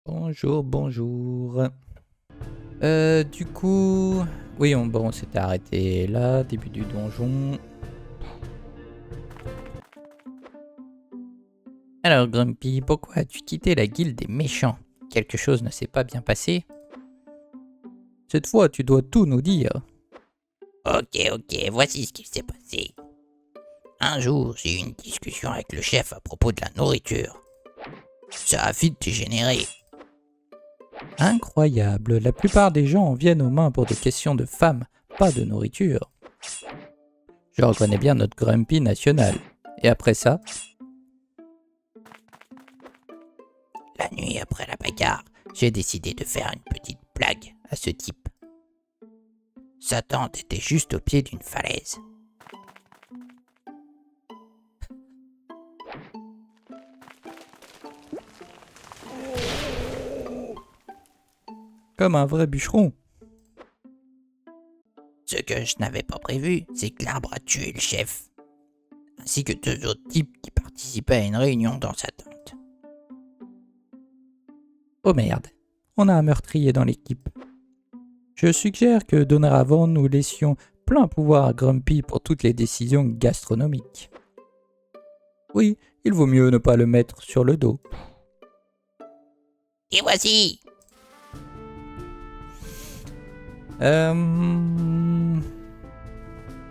Bonjour, bonjour. Du coup, oui, on s'était arrêté là, début du donjon. Alors, Grumpy, pourquoi as-tu quitté la guilde des méchants? Quelque chose ne s'est pas bien passé? Cette fois, tu dois tout nous dire. Ok, voici ce qui s'est passé. Un jour, j'ai eu une discussion avec le chef à propos de la nourriture. Ça a vite dégénéré. Incroyable, la plupart des gens en viennent aux mains pour des questions de femmes, pas de nourriture. Je reconnais bien notre Grumpy national. Et après ça? La nuit après la bagarre, j'ai décidé de faire une petite blague à ce type. Sa tente était juste au pied d'une falaise. Comme un vrai bûcheron. Ce que je n'avais pas prévu, c'est que l'arbre a tué le chef, ainsi que deux autres types qui participaient à une réunion dans sa tente. Oh merde, on a un meurtrier dans l'équipe. Je suggère que dorénavant nous laissions plein pouvoir à Grumpy pour toutes les décisions gastronomiques. Oui, il vaut mieux ne pas le mettre sur le dos. Et voici.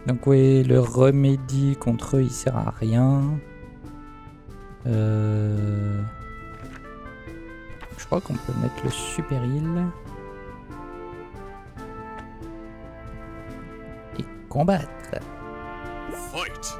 Donc oui, le remédie contre eux, il sert à rien. Je crois qu'on peut mettre le super heal. Et combattre. Fight!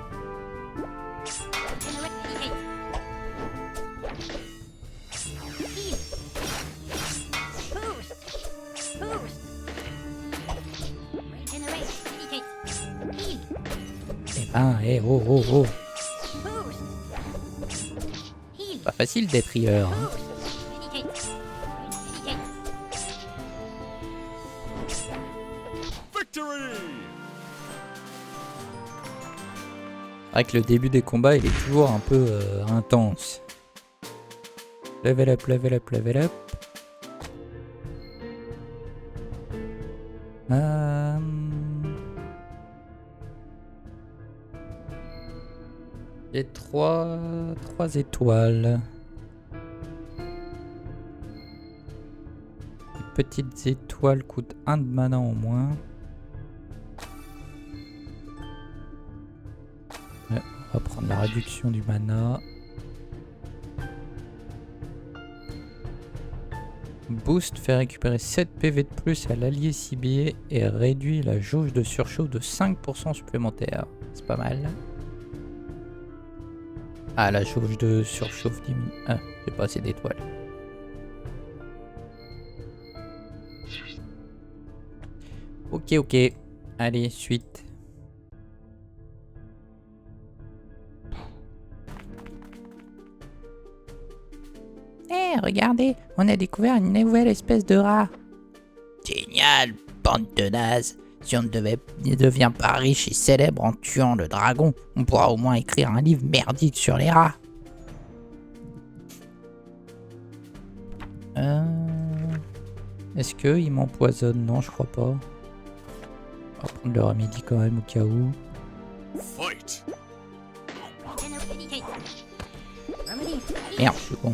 Oh. Pas facile d'être rieur. Hein. Victory! C'est vrai que le début des combats, il est toujours un peu intense. Level up, level up, level up. J'ai trois étoiles. Les petites étoiles coûtent 1 de mana en moins. Ouais, on va prendre la réduction du mana. Boost fait récupérer 7 PV de plus à l'allié ciblé et réduit la jauge de surchauffe de 5% supplémentaire. C'est pas mal. Ah, la jauge de surchauffe diminue. Ah, j'ai pas assez d'étoiles. Ok. Allez, suite. Regardez, on a découvert une nouvelle espèce de rat. Génial, bande de nazes. Si on ne devient pas riche et célèbre en tuant le dragon, on pourra au moins écrire un livre merdique sur les rats. Est-ce qu'il m'empoisonne? Non, je crois pas. On va prendre le remédie quand même au cas où. Fight! Merde, je suis con.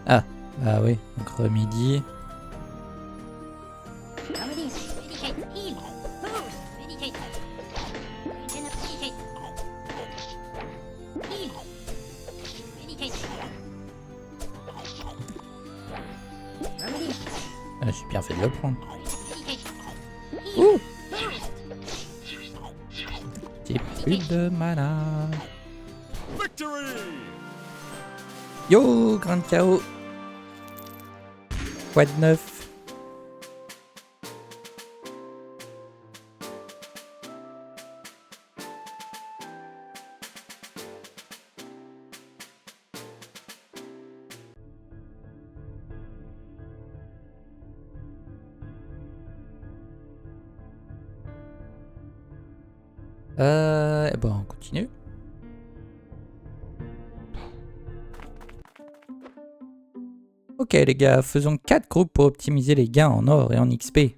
Ah, bah oui, donc remédie. Ah, j'ai bien fait de le prendre. Ouh! J'ai plus de mana. Victory! Yo, Grand KO. Quoi de neuf? Bon, on continue. Ok les gars, faisons 4 groupes pour optimiser les gains en or et en XP.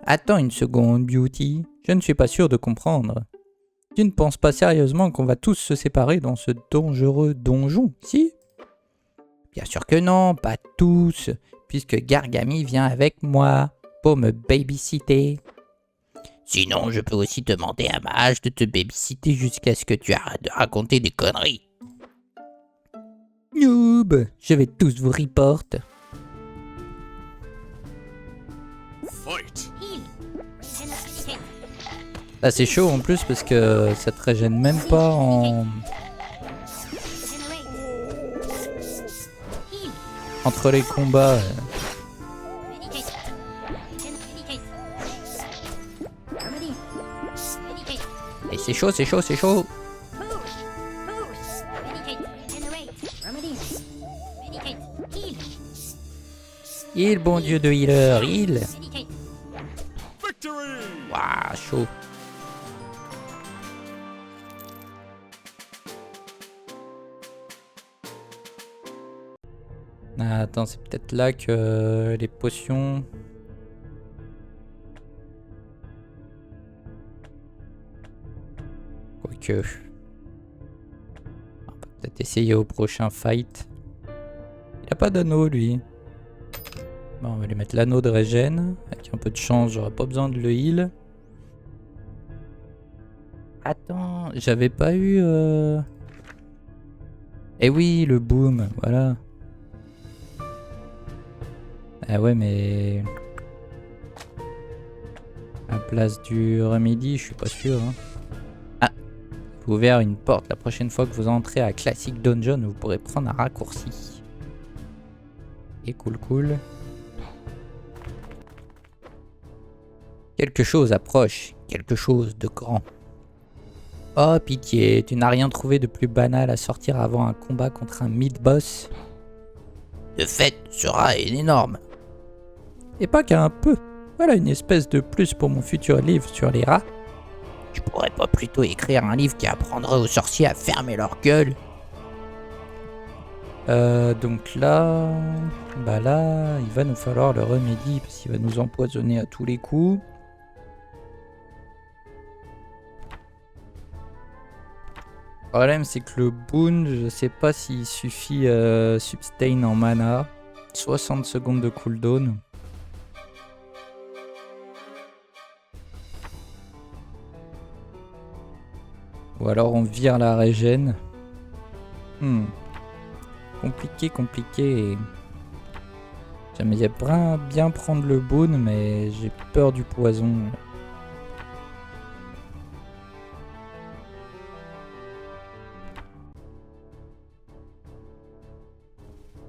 Attends une seconde, Beauty. Je ne suis pas sûr de comprendre. Tu ne penses pas sérieusement qu'on va tous se séparer dans ce dangereux donjon, si? Bien sûr que non, pas tous, puisque Gargami vient avec moi pour me babysitter. Sinon, je peux aussi demander à Mage de te babysitter jusqu'à ce que tu arrêtes de raconter des conneries. Noob, je vais tous vous report. Fight. Là c'est chaud en plus parce que ça te régène même pas en... Entre les combats. Et c'est chaud, c'est chaud, c'est chaud. Heal, bon dieu de healer, heal. Victory. Waouh, chaud. Ah, attends, c'est peut-être là que les potions... Quoique... On va peut-être essayer au prochain fight. Il a pas d'anneau, lui. Bon, on va lui mettre l'anneau de régène. Avec un peu de chance, j'aurai pas besoin de le heal. Attends, j'avais pas eu... Eh oui, le boom, voilà. Ah ouais, mais... À la place du remedy, je suis pas sûr. Hein. Ah, vous ouvert une porte. La prochaine fois que vous entrez à Classic Dungeon, vous pourrez prendre un raccourci. Et cool. Quelque chose approche, quelque chose de grand. Oh pitié, tu n'as rien trouvé de plus banal à sortir avant un combat contre un mid-boss? De fait, ce rat est énorme. Et pas qu'un peu. Voilà une espèce de plus pour mon futur livre sur les rats. Tu pourrais pas plutôt écrire un livre qui apprendrait aux sorciers à fermer leur gueule? Donc là... Bah là, il va nous falloir le remédie parce qu'il va nous empoisonner à tous les coups. Le problème c'est que le boon, je sais pas s'il suffit sustain en mana. 60 secondes de cooldown. Ou alors on vire la régène. Compliqué. J'aimerais bien prendre le boon, mais j'ai peur du poison.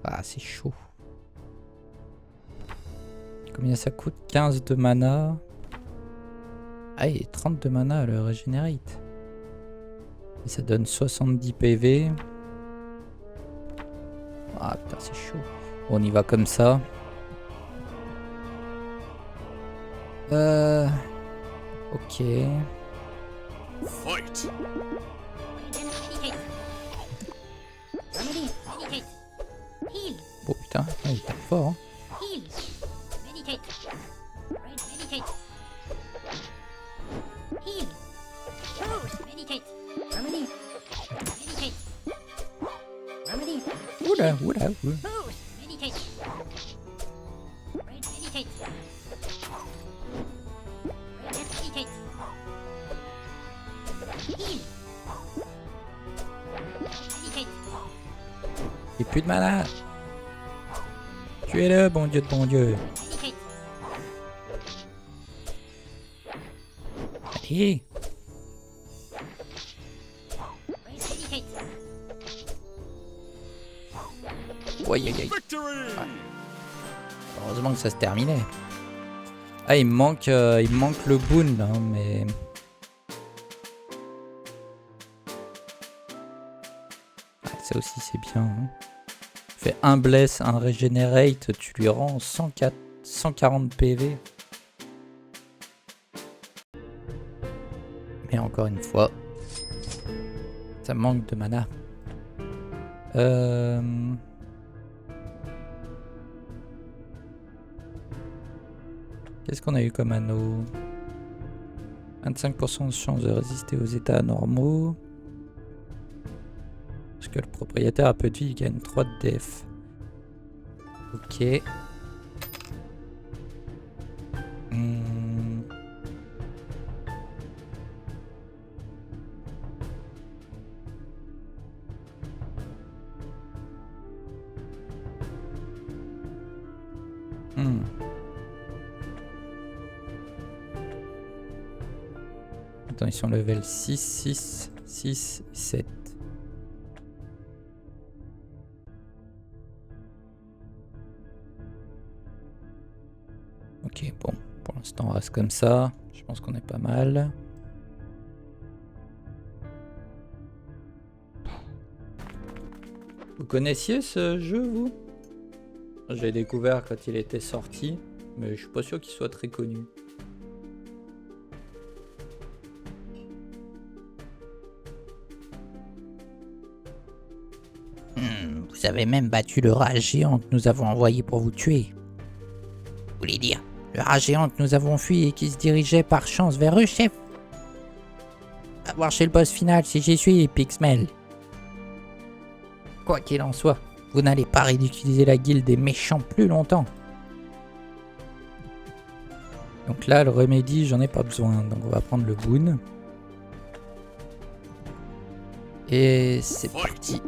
Ah, c'est chaud. Combien ça coûte? 15 de mana. Ah, et 30 de mana à le regenerate. Et ça donne 70 PV. Ah putain, c'est chaud. On y va comme ça. Ok. Fight. Oh putain, il est fort. Hein. Oula. Et plus de mana. Tuez-le, bon dieu de bon dieu. Allez. Aïe. Heureusement que ça se terminait. Ah, il me manque le boon là, mais... Ah, ça aussi c'est bien. Hein. Fais un bless, un regenerate, tu lui rends 140 PV. encore une fois. Ça manque de mana. Qu'est-ce qu'on a eu comme anneau? 25% de chance de résister aux états normaux. Parce que le propriétaire a peu de vie, il gagne 3 de def. Ok. Attends, ils sont level 6, 6, 6, 7. Ok, bon, pour l'instant on reste comme ça. Je pense qu'on est pas mal. Vous connaissiez ce jeu, vous? J'ai découvert quand il était sorti, mais je suis pas sûr qu'il soit très connu. Vous avez même battu le rat géant que nous avons envoyé pour vous tuer. Vous voulez dire, le rat géant que nous avons fui et qui se dirigeait par chance vers eux, chef? À voir chez le boss final si j'y suis, Pixmel. Quoi qu'il en soit, vous n'allez pas ridiculiser la guilde des méchants plus longtemps. Donc là, le remédie, j'en ai pas besoin. Donc on va prendre le boon. Et c'est parti.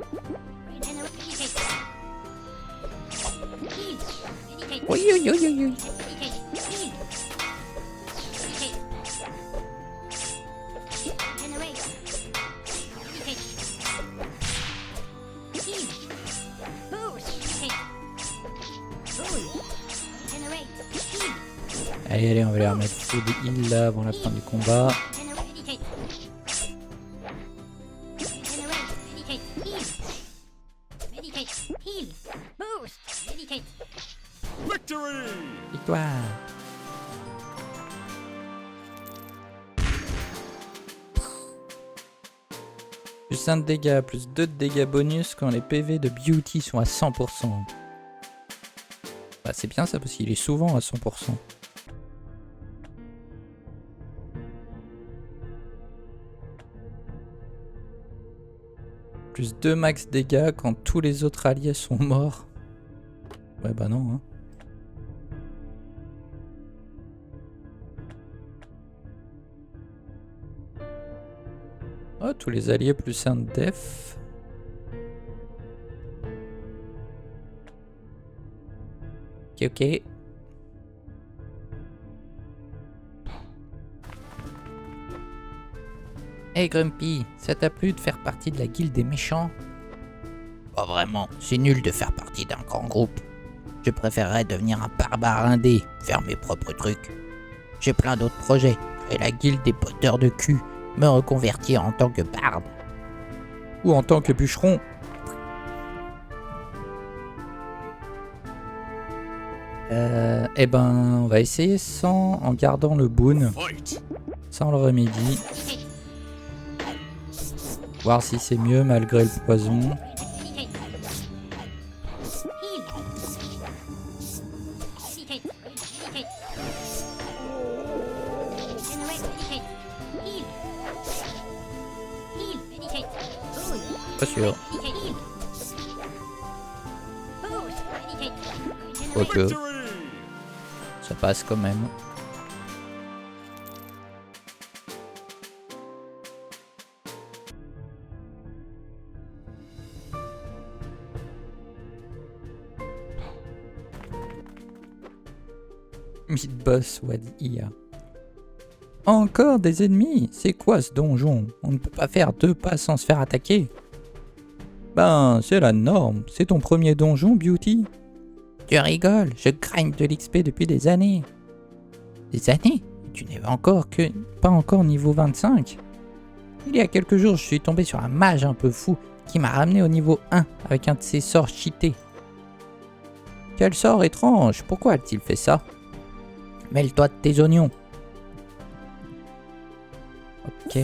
Oui, oui, oui, oui, oui. Allez, allez, on va les remettre full heal là avant la fin du combat. Victory! Victoire. Plus 1 de dégâts, plus 2 de dégâts bonus quand les PV de Beauty sont à 100%. Bah, c'est bien ça parce qu'il est souvent à 100%. Plus 2 max dégâts quand tous les autres alliés sont morts. Ouais bah non hein. Oh, tous les alliés plus 1 de def. Ok, ok. Hey Grumpy, ça t'a plu de faire partie de la guilde des méchants? Pas vraiment, c'est nul de faire partie d'un grand groupe. Je préférerais devenir un barbare indé, faire mes propres trucs. J'ai plein d'autres projets, et la guilde des poteurs de cul, me reconvertir en tant que barde. Ou en tant que bûcheron. Eh ben, on va essayer sans, en gardant le boon, Fight! sans le remédie. Voir si c'est mieux malgré le poison. Pas sûr. Quoique, Victory! ça passe quand même. Mid-boss Wadia. Encore des ennemis? C'est quoi ce donjon? On ne peut pas faire 2 pas sans se faire attaquer. Ben, c'est la norme. C'est ton premier donjon, Beauty? Tu rigoles, je grind de l'XP depuis des années. Des années? Tu n'es Pas encore niveau 25. Il y a quelques jours, je suis tombé sur un mage un peu fou qui m'a ramené au niveau 1 avec un de ses sorts cheatés. Quel sort étrange! Pourquoi a-t-il fait ça? Mêle-toi de tes oignons. Ok. Ok.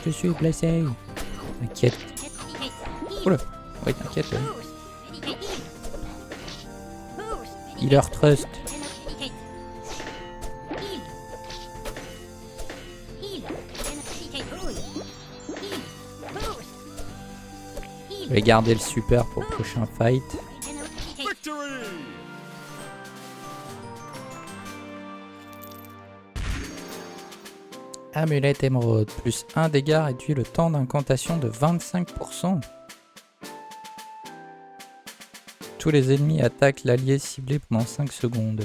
Je suis blessé. T'inquiète. Oula. Oui, t'inquiète. Healer Trust. Je vais garder le super pour le prochain fight. Victory! Amulette émeraude, plus 1 dégât réduit le temps d'incantation de 25%. Tous les ennemis attaquent l'allié ciblé pendant 5 secondes.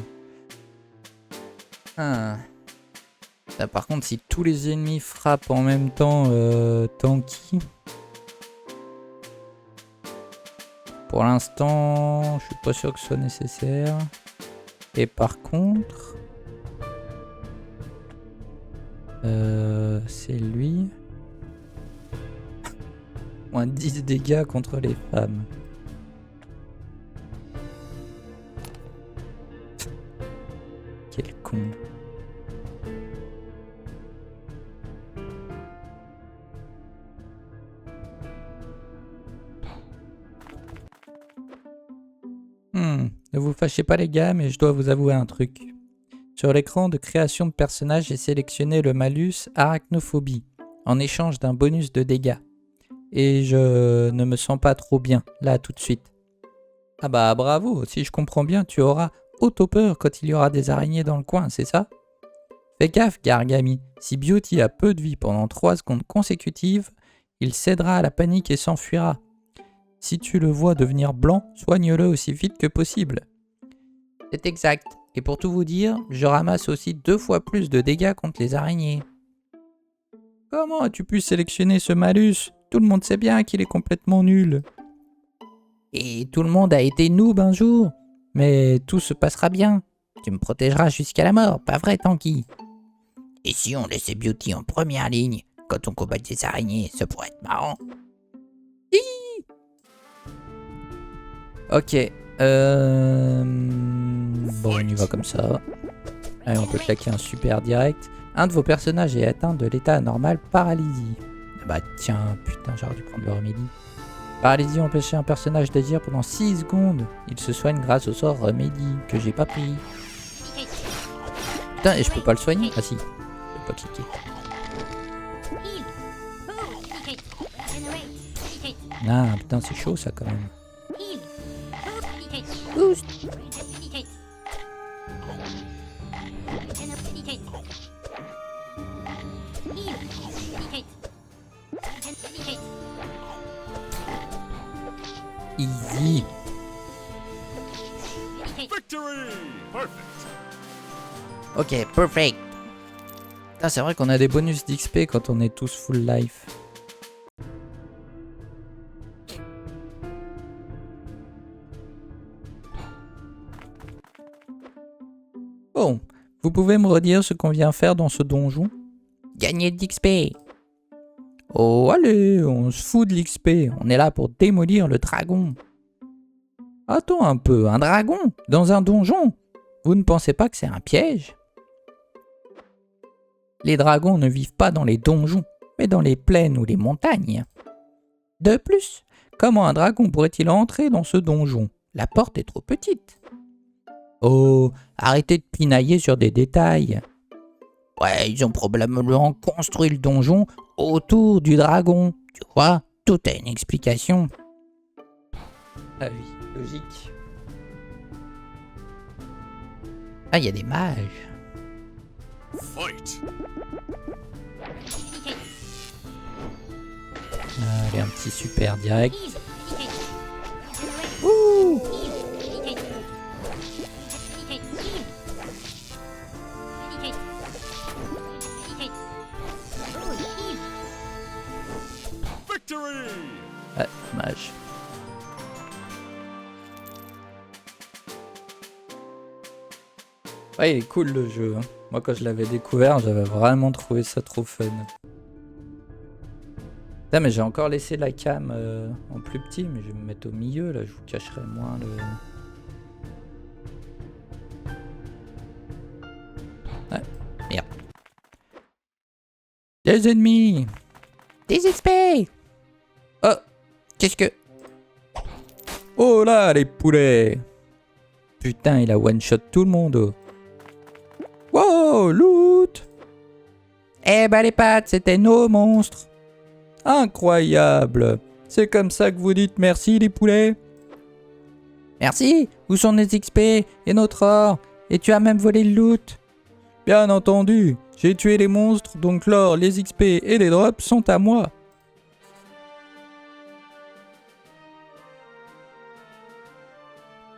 Ah. Là, par contre, si tous les ennemis frappent en même temps tanky, pour l'instant, je suis pas sûr que ce soit nécessaire. Et par contre, c'est lui. Moins 10 dégâts contre les femmes. Quel con. Ne vous fâchez pas les gars, mais je dois vous avouer un truc. Sur l'écran de création de personnage, j'ai sélectionné le malus arachnophobie en échange d'un bonus de dégâts. Et je ne me sens pas trop bien, là tout de suite. Ah bah bravo, si je comprends bien, tu auras auto-peur quand il y aura des araignées dans le coin, c'est ça? Fais gaffe, Gargami, si Beauty a peu de vie pendant 3 secondes consécutives, il cédera à la panique et s'enfuira. Si tu le vois devenir blanc, soigne-le aussi vite que possible. C'est exact. Et pour tout vous dire, je ramasse aussi 2 fois plus de dégâts contre les araignées. Comment as-tu pu sélectionner ce malus? Tout le monde sait bien qu'il est complètement nul. Et tout le monde a été noob un jour. Mais tout se passera bien. Tu me protégeras jusqu'à la mort, pas vrai, Tanky? Et si on laissait Beauty en première ligne quand on combat des araignées, ça pourrait être marrant. Ok. Bon, on y va comme ça. Allez, on peut claquer un super direct. Un de vos personnages est atteint de l'état anormal paralysie. Bah tiens, putain, j'aurais dû prendre le remédie. Paralysie empêche un personnage d'agir pendant 6 secondes. Il se soigne grâce au sort remédie que j'ai pas pris. Putain, et je peux pas le soigner? Ah si, je peux pas cliquer. Ah putain, c'est chaud ça quand même. Boost. Easy. Victory! Perfect! Ok, perfect. Ah, c'est vrai qu'on a des bonus d'XP quand on est tous full life. Bon, vous pouvez me redire ce qu'on vient faire dans ce donjon? Gagner de l'XP. Oh allez, on se fout de l'XP, on est là pour démolir le dragon. Attends un peu, un dragon? Dans un donjon? Vous ne pensez pas que c'est un piège? Les dragons ne vivent pas dans les donjons, mais dans les plaines ou les montagnes. De plus, comment un dragon pourrait-il entrer dans ce donjon? La porte est trop petite. Oh, arrêtez de pinailler sur des détails. Ouais, ils ont probablement construit le donjon autour du dragon. Tu vois, tout a une explication. Ah oui, logique. Ah, il y a des mages. Fight! Allez, un petit super direct. Ouh. Victory! Ah, dommage. Ouais, il est cool le jeu. Hein. Moi, quand je l'avais découvert, j'avais vraiment trouvé ça trop fun. Putain, mais j'ai encore laissé la cam en plus petit, mais je vais me mettre au milieu, là, je vous cacherai moins le... Des ennemis. Des XP. Oh, Qu'est-ce que... oh là, les poulets. Putain, il a one-shot tout le monde. Wow, loot. Eh ben les pattes, c'était nos monstres. Incroyable. C'est comme ça que vous dites merci, les poulets? Merci. Où sont nos XP et notre or? Et tu as même volé le loot. Bien entendu, j'ai tué les monstres, donc l'or, les XP et les drops sont à moi.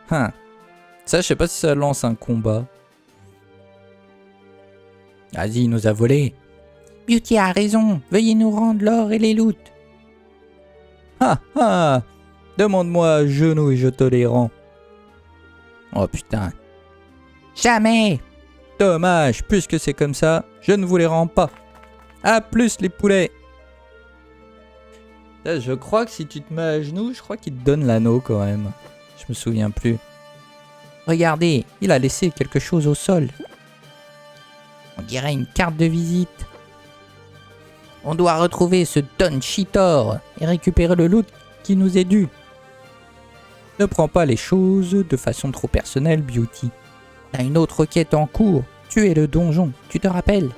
Ça, je sais pas si ça lance un combat. Vas-y, il nous a volé. Beauty a raison. Veuillez nous rendre l'or et les loots. Ah. Demande-moi à genoux et je te les rends. Oh putain. Jamais. Dommage, puisque c'est comme ça, je ne vous les rends pas. À plus les poulets. Là, je crois que si tu te mets à genoux, je crois qu'il te donne l'anneau quand même. Je me souviens plus. Regardez, il a laissé quelque chose au sol. On dirait une carte de visite. On doit retrouver ce Don Cheetor et récupérer le loot qui nous est dû. Ne prends pas les choses de façon trop personnelle, Beauty. On a une autre quête en cours. Tuer le donjon, tu te rappelles?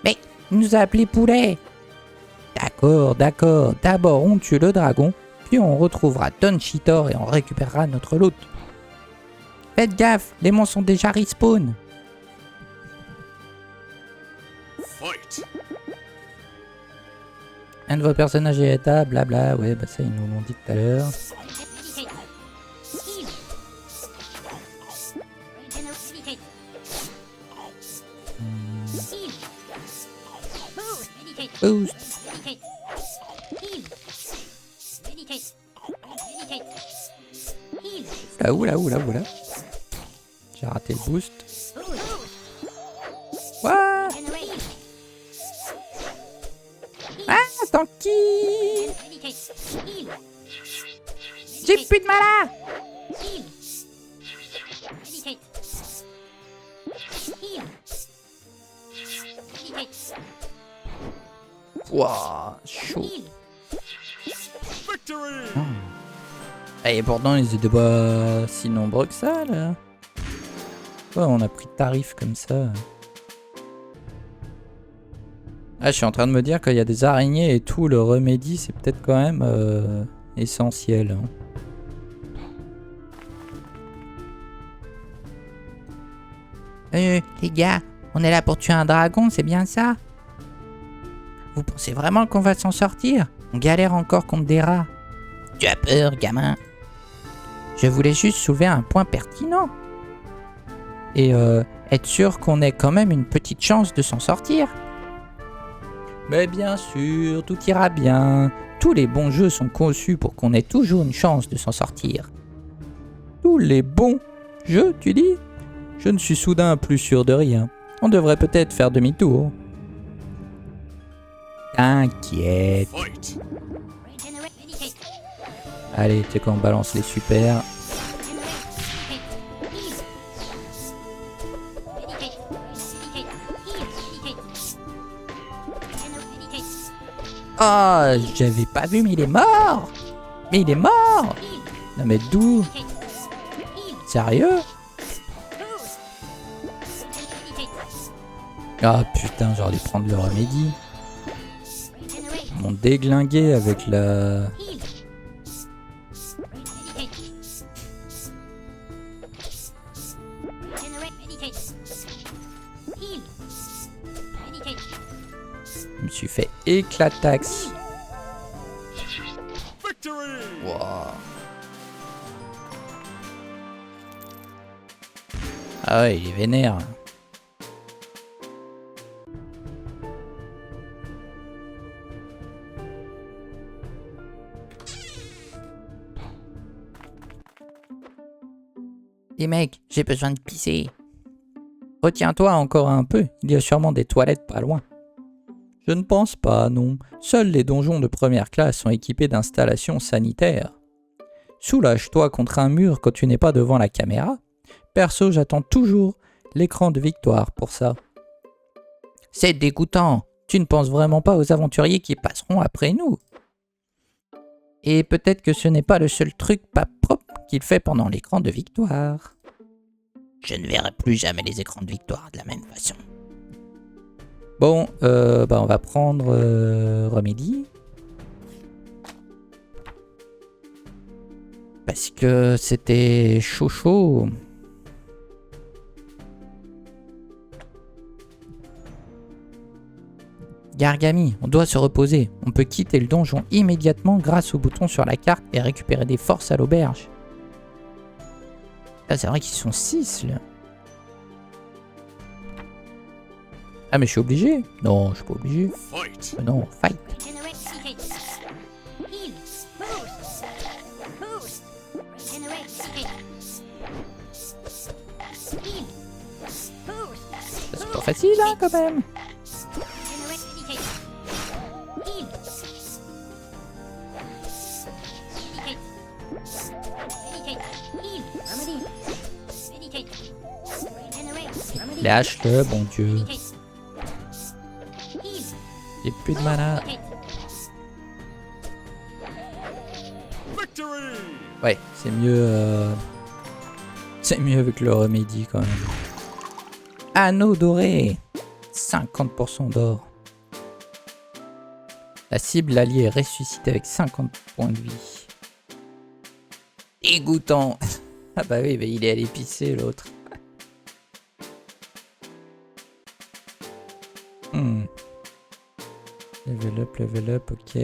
Mais il nous a appelé poulet. D'accord. D'abord, on tue le dragon, puis on retrouvera Don Cheetor et on récupérera notre loot. Faites gaffe, les monstres sont déjà respawn. Fight. Un de vos personnages est état, blabla. Ouais, bah ça, ils nous l'ont dit tout à l'heure. Boost. Oula. J'ai raté le boost. What? Ah, Tanky. J'ai plus de mana. Wouah, chaud. Victory. Et pourtant, ils étaient pas si nombreux que ça, là. Ouais, on a pris tarif comme ça. Ah, je suis en train de me dire qu'il y a des araignées et tout, le remédie, c'est peut-être quand même essentiel. Hein. Les gars, on est là pour tuer un dragon, c'est bien ça? Vous pensez vraiment qu'on va s'en sortir? On galère encore contre des rats. Tu as peur, gamin? Je voulais juste soulever un point pertinent. Et être sûr qu'on ait quand même une petite chance de s'en sortir. Mais bien sûr, tout ira bien. Tous les bons jeux sont conçus pour qu'on ait toujours une chance de s'en sortir. Tous les bons jeux, tu dis? Je ne suis soudain plus sûr de rien. On devrait peut-être faire demi-tour. T'inquiète. Fight. Allez, tu sais qu'on balance les super. Oh, j'avais pas vu, mais il est mort. Mais il est mort. Non mais d'où? Sérieux? Ah putain, j'aurais dû prendre le remédie. Ils m'ont déglingué avec la... Je me suis fait éclataxe. Victory. Wow. Ah ouais, il est vénère. Les mecs, j'ai besoin de pisser. Retiens-toi encore un peu, il y a sûrement des toilettes pas loin. Je ne pense pas, non. Seuls les donjons de première classe sont équipés d'installations sanitaires. Soulage-toi contre un mur quand tu n'es pas devant la caméra. Perso, j'attends toujours l'écran de victoire pour ça. C'est dégoûtant. Tu ne penses vraiment pas aux aventuriers qui passeront après nous. Et peut-être que ce n'est pas le seul truc pas propre qu'il fait pendant l'écran de victoire. Je ne verrai plus jamais les écrans de victoire de la même façon. Bon, on va prendre Remedy. Parce que c'était chaud. Gargami, on doit se reposer. On peut quitter le donjon immédiatement grâce au bouton sur la carte et récupérer des forces à l'auberge. Ah, c'est vrai qu'ils sont 6 là. Ah mais je suis obligé? Non, je suis pas obligé. Fight. Non, fight. C'est pas facile hein quand même. Lâche-le, bon Dieu. J'ai plus de mana. Victory. Ouais, c'est mieux. C'est mieux avec le Remedy quand même. Anneau doré. 50% d'or. La cible alliée est ressuscitée avec 50 points de vie. Dégoûtant. Ah bah oui, il est allé pisser l'autre. Level up, ok.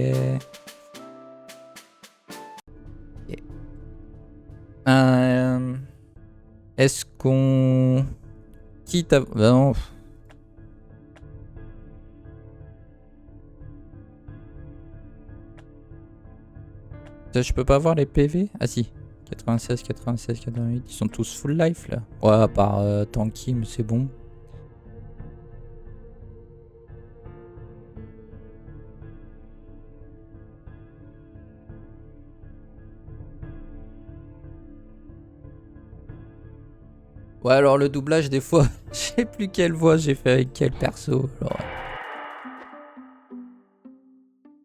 Est-ce qu'on quitte à... Non. Ça, je peux pas voir les PV? Ah si. 96, 96, 88. Ils sont tous full life là. Ouais, à part Tanky, mais c'est bon. Ouais, alors le doublage, des fois, je sais plus quelle voix j'ai fait avec quel perso. Alors...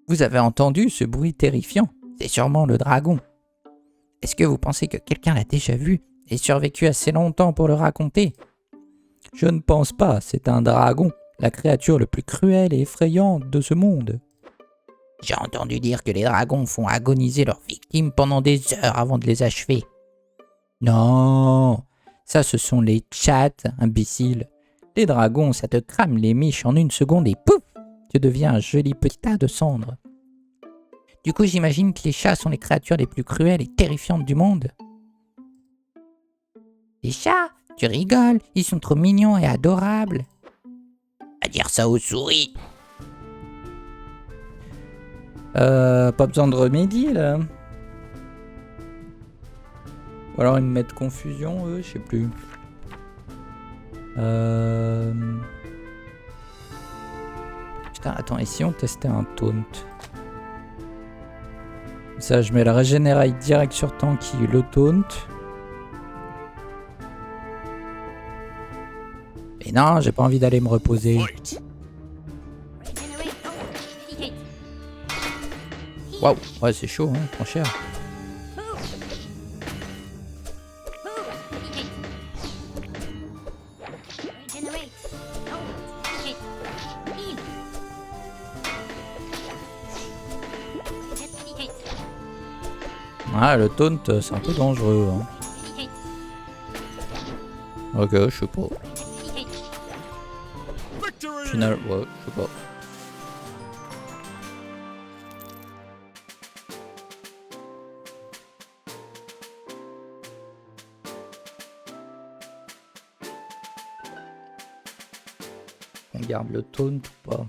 Vous avez entendu ce bruit terrifiant? C'est sûrement le dragon. Est-ce que vous pensez que quelqu'un l'a déjà vu et survécu assez longtemps pour le raconter? Je ne pense pas, c'est un dragon, la créature le plus cruelle et effrayante de ce monde. J'ai entendu dire que les dragons font agoniser leurs victimes pendant des heures avant de les achever. Non, ça ce sont les chats, imbéciles. Les dragons, ça te crame les miches en une seconde et pouf, tu deviens un joli petit tas de cendres. Du coup, j'imagine que les chats sont les créatures les plus cruelles et terrifiantes du monde. Les chats? Tu rigoles, ils sont trop mignons et adorables. À dire ça aux souris. Pas besoin de remédier là. Ou alors ils me mettent confusion, eux, je sais plus. Putain, attends, et si on testait un taunt? Ça, je mets la régénéraille direct sur Tanky, le taunt. Mais non, j'ai pas envie d'aller me reposer. Fight. Waouh, ouais, c'est chaud, hein, trop cher. Ah, le taunt, c'est un peu dangereux. Hein. Ok, je sais pas. Victory. Final, ouais, je sais pas. On garde le taunt ou pas?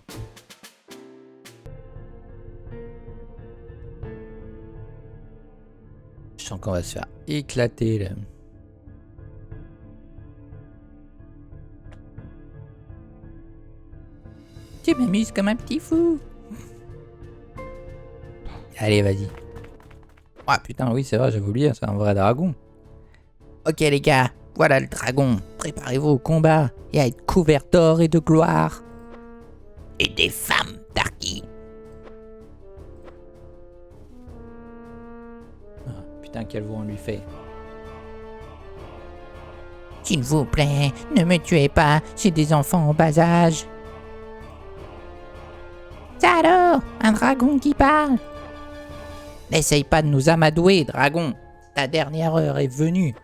Je sens qu'on va se faire éclater là. Tu m'amuses comme un petit fou. Allez, vas-y. Ah putain, oui, c'est vrai, j'avais oublié, c'est un vrai dragon. Ok les gars, voilà le dragon. Préparez-vous au combat et à être couverts d'or et de gloire. Et des femmes, Darky. Ah, putain, quel voix on lui fait. S'il vous plaît, ne me tuez pas, j'ai des enfants en bas âge. Ça alors, un dragon qui parle. N'essaye pas de nous amadouer, dragon. Ta dernière heure est venue.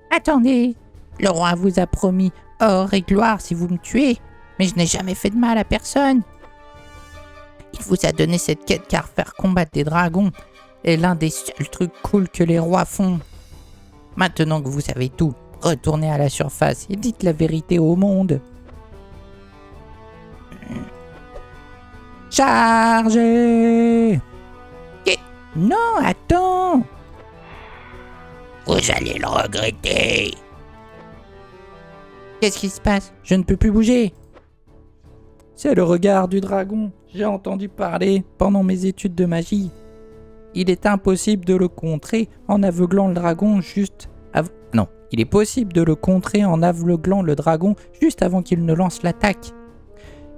Attendez, le roi vous a promis or et gloire si vous me tuez, mais je n'ai jamais fait de mal à personne. Il vous a donné cette quête car faire combattre des dragons est l'un des seuls trucs cool que les rois font. Maintenant que vous savez tout, retournez à la surface et dites la vérité au monde. Chargez! Non, attends! Vous allez le regretter. Qu'est-ce qui se passe? Je ne peux plus bouger. C'est le regard du dragon. J'ai entendu parler pendant mes études de magie. Il est impossible de le contrer en aveuglant le dragon juste avant... Non, il est possible de le contrer en aveuglant le dragon juste avant qu'il ne lance l'attaque.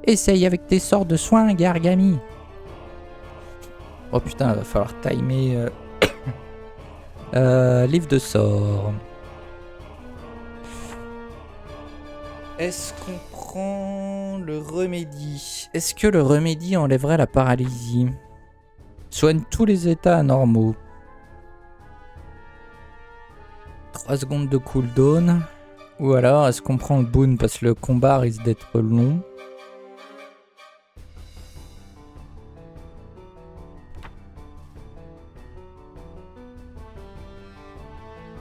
Essaye avec tes sorts de soin, Gargami. Oh putain, va falloir timer... livre de sorts. Est-ce qu'on prend le remédie? Est-ce que le remédie enlèverait la paralysie? Soigne tous les états anormaux. 3 secondes de cooldown. Ou alors, est-ce qu'on prend le boon parce que le combat risque d'être long?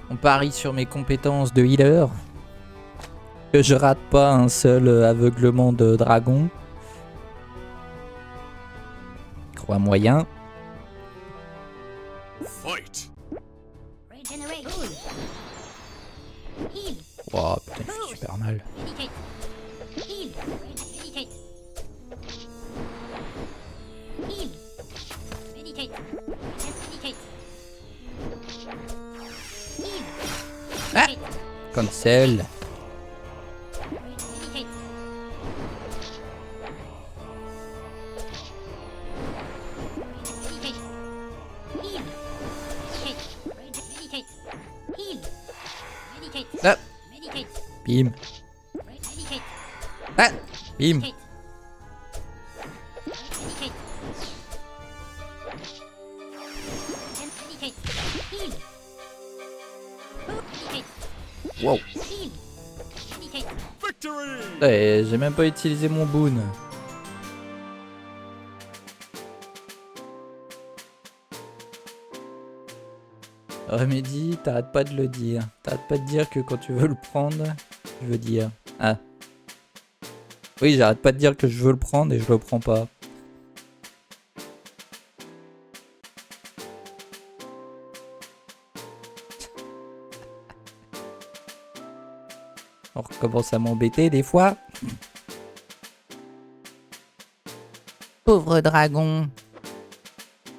On parie sur mes compétences de healer. Que je rate pas un seul aveuglement de dragon. Croix moyen. Fight. Wow, putain, il fait super mal. Ah, cancel. Ah. Bim. Ah. Bim. Wow. Victory! J'ai même pas utilisé mon boon. Remedy, t'arrêtes pas de le dire. T'arrêtes pas de dire que quand tu veux le prendre, je veux dire. Ah. Oui, j'arrête pas de dire que je veux le prendre et je le prends pas. On recommence à m'embêter des fois. Pauvre dragon.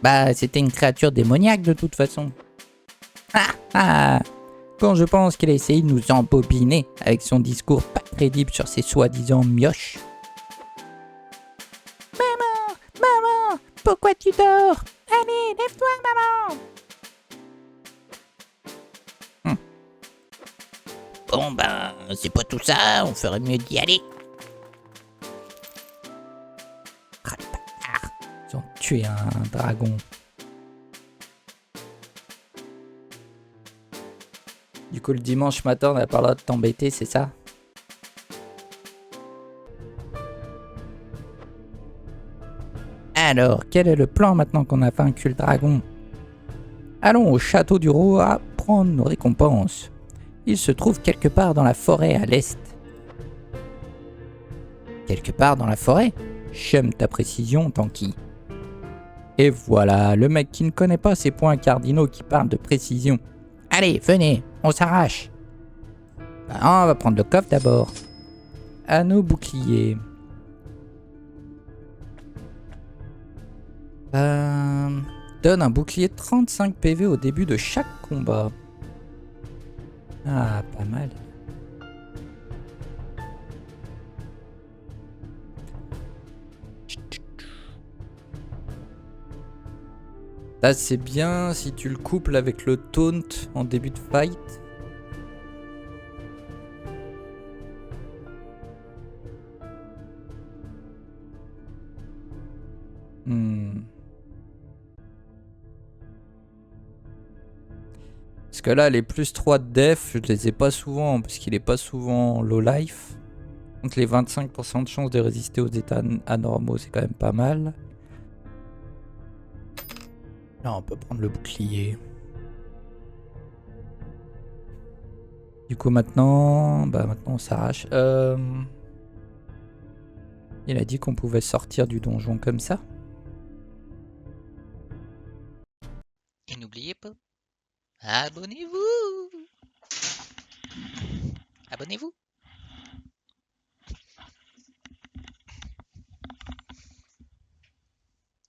Bah, c'était une créature démoniaque de toute façon. Ah ah. Quand je pense qu'il a essayé de nous embobiner avec son discours pas crédible sur ses soi-disant mioches. Maman, maman, pourquoi tu dors? Allez, lève-toi, maman. Bon ben, c'est pas tout ça, on ferait mieux d'y aller. Ah, les bâtards. Ils ont tué un dragon. Du coup, le dimanche matin, on n'a pas le droit de t'embêter, c'est ça? Alors, quel est le plan maintenant qu'on a vaincu le dragon? Allons au château du roi prendre nos récompenses. Il se trouve quelque part dans la forêt à l'est. Quelque part dans la forêt? J'aime ta précision, Tanky. Et voilà, le mec qui ne connaît pas ses points cardinaux qui parle de précision. Allez, venez, on s'arrache. Ben, on va prendre le coffre d'abord. Anneau bouclier. Donne un bouclier de 35 PV au début de chaque combat. Ah, pas mal. Là, c'est bien si tu le couples avec le taunt en début de fight. Parce que là, les plus 3 de def, je les ai pas souvent, parce qu'il est pas souvent low life. Donc les 25% de chance de résister aux états anormaux, c'est quand même pas mal. Là, on peut prendre le bouclier. Du coup, maintenant on s'arrache. Il a dit qu'on pouvait sortir du donjon comme ça. Et n'oubliez pas, abonnez-vous. Abonnez-vous.